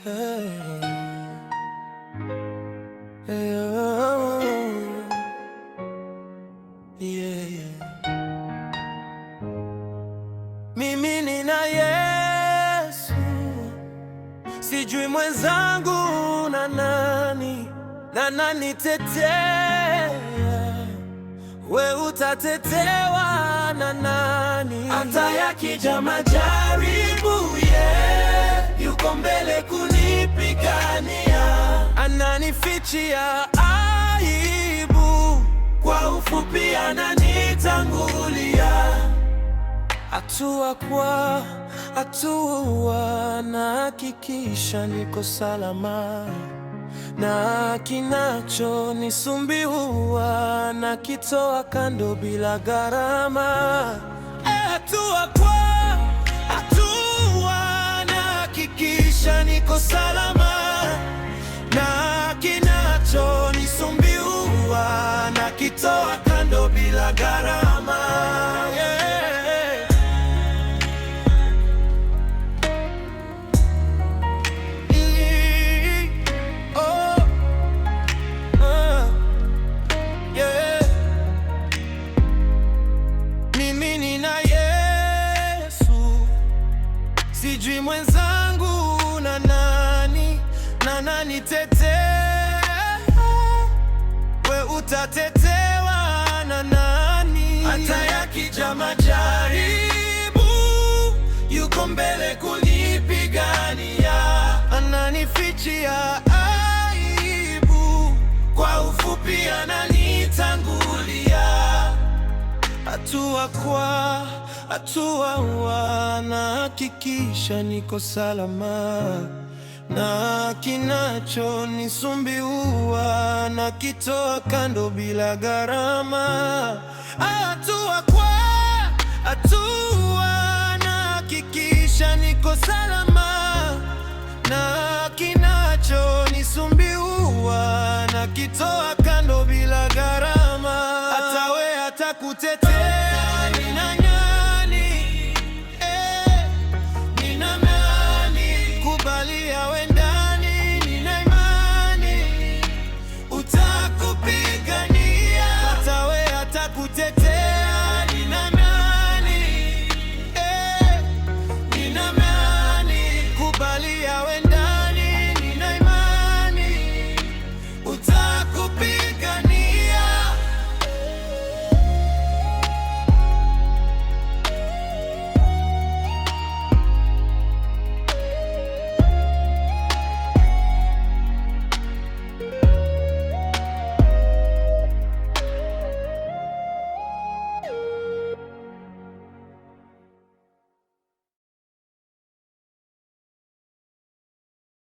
Hey. Hey, oh. Yeah, yeah. Mimi nina Yesu, sijui mwenzangu na nani tetea. We utatetewa na nani? Hata yakija majaribu, yuko mbele kunipigania. Ananifichia aibu, kwa ufupi ananitangulia. Hatua kwa hatua nahakikisha niko salama, na kinachonisumbua nakitoa kando bila gharama. Hatua kwa hatua nahakikisha niko salama, na kinachonisumbua nakitoa kando bila gharama. Sijui mwenzangu na nani tetea. We utatetewa na nani? Hata yakija majaribu, yuko mbele kunipigania. Ananifichia aibu, kwa ufupi ananitangulia. Hatua kwa hatua nahakikisha niko salama, na kinachonisumbua nakitoa kando bila gharama. Hatua kwa hatua nahakikisha niko salama.